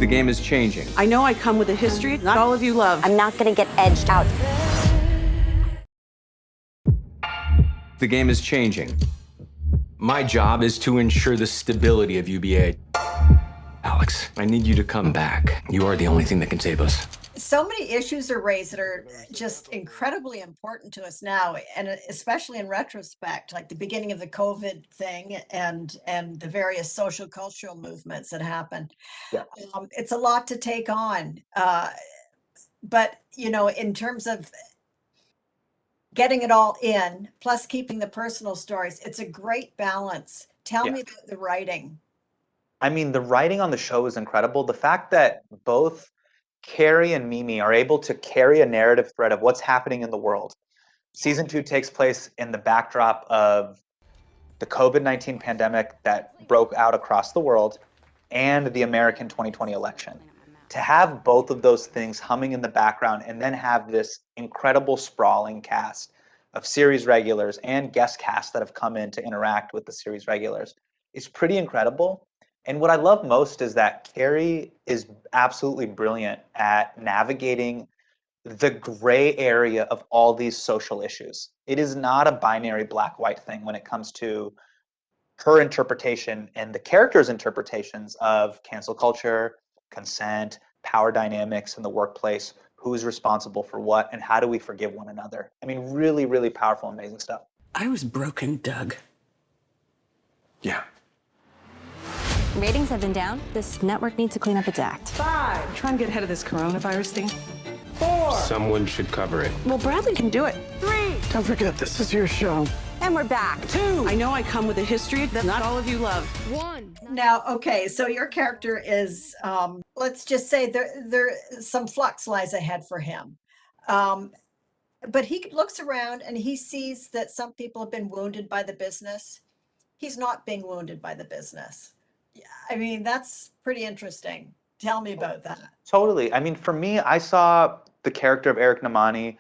The game is changing. I know I come with a history not all of you love. I'm not gonna get edged out. The game is changing. My job is to ensure the stability of UBA. Alex, I need you to come back. You are the only thing that can save us. So many issues are raised that are just incredibly important to us now, and especially in retrospect, like the beginning of the COVID thing and the various social cultural movements that happened. Yeah. It's a lot to take on, but in terms of getting it all in, plus keeping the personal stories, it's a great balance. Tell me about the writing. I mean, the writing on the show is incredible. The fact that both Carrie and Mimi are able to carry a narrative thread of what's happening in the world. Season 2 takes place in the backdrop of the COVID-19 pandemic that broke out across the world and the American 2020 election. To have both of those things humming in the background and then have this incredible sprawling cast of series regulars and guest casts that have come in to interact with the series regulars is pretty incredible. And what I love most is that Carrie is absolutely brilliant at navigating the gray area of all these social issues. It is not a binary black-white thing when it comes to her interpretation and the characters' interpretations of cancel culture, consent, power dynamics in the workplace, who's responsible for what, and how do we forgive one another. I mean, really, really powerful, amazing stuff. I was broken, Doug. Yeah. Ratings have been down. This network needs to clean up its act. 5. Try and get ahead of this coronavirus thing. 4. Someone should cover it. Well, Bradley can do it. 3. Don't forget, this is your show. And we're back. 2. I know I come with a history that not all of you love. 1. Now, okay, so your character is, let's just say there some flux lies ahead for him. But he looks around and he sees that some people have been wounded by the business. He's not being wounded by the business. I mean, that's pretty interesting. Tell me about that. Totally. I mean, for me, I saw the character of Eric Namani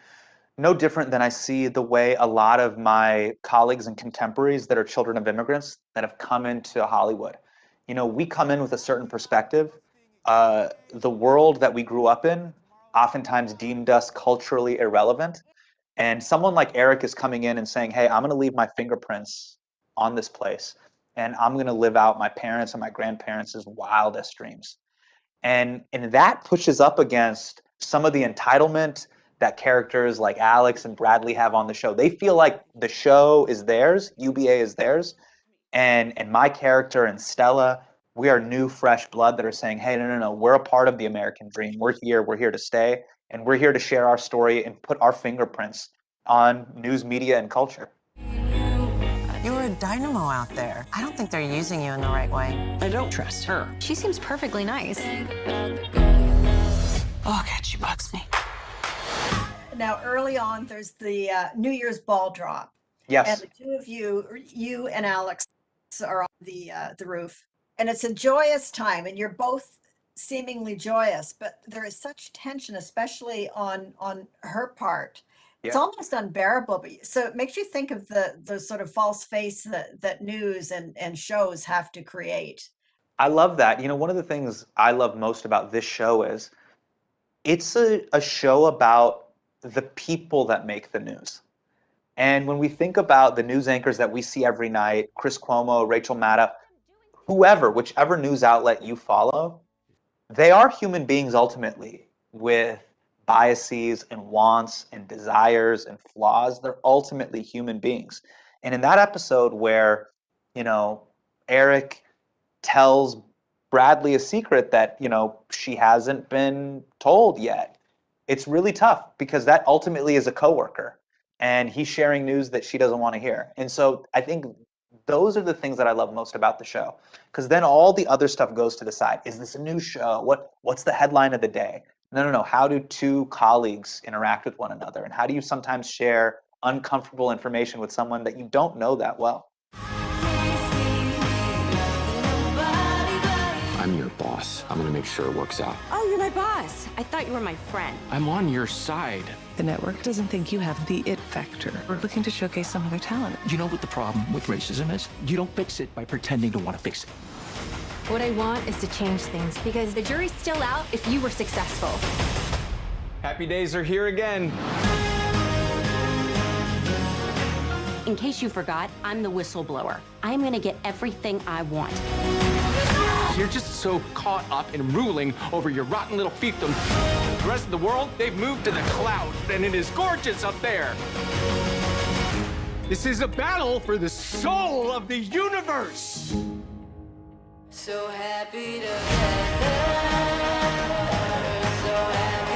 no different than I see the way a lot of my colleagues and contemporaries that are children of immigrants that have come into Hollywood. You know, we come in with a certain perspective. The world that we grew up in oftentimes deemed us culturally irrelevant. And someone like Eric is coming in and saying, hey, I'm going to leave my fingerprints on this place. And I'm going to live out my parents and my grandparents' wildest dreams. And that pushes up against some of the entitlement that characters like Alex and Bradley have on the show. They feel like the show is theirs, UBA is theirs. And my character and Stella, we are new, fresh blood that are saying, hey, no, we're a part of the American dream. We're here to stay. And we're here to share our story and put our fingerprints on news, media, and culture. You're a dynamo out there. I don't think they're using you in the right way. I don't trust her. She seems perfectly nice. Oh, God, she bugs me. Now, early on, there's the New Year's ball drop. Yes. And the two of you and Alex are on the roof. And it's a joyous time, and you're both seemingly joyous, but there is such tension, especially on her part. It's almost unbearable. But so it makes you think of the sort of false face that news and shows have to create. I love that. You know, one of the things I love most about this show is it's a show about the people that make the news. And when we think about the news anchors that we see every night, Chris Cuomo, Rachel Maddow, whoever, whichever news outlet you follow, they are human beings ultimately with biases and wants and desires and flaws. They're ultimately human beings. And in that episode where, you know, Eric tells Bradley a secret that, you know, she hasn't been told yet, it's really tough because that ultimately is a coworker and he's sharing news that she doesn't want to hear. And so I think those are the things that I love most about the show, because then all the other stuff goes to the side. Is this a new show? What's the headline of the day? No. How do two colleagues interact with one another? And how do you sometimes share uncomfortable information with someone that you don't know that well? I'm your boss. I'm gonna make sure it works out. Oh, you're my boss. I thought you were my friend. I'm on your side. The network doesn't think you have the it factor. We're looking to showcase some other talent. You know what the problem with racism is? You don't fix it by pretending to want to fix it. What I want is to change things because the jury's still out if you were successful. Happy days are here again. In case you forgot, I'm the whistleblower. I'm gonna get everything I want. You're just so caught up in ruling over your rotten little fiefdom. The rest of the world, they've moved to the clouds, and it is gorgeous up there. This is a battle for the soul of the universe. So happy to have her, so happy.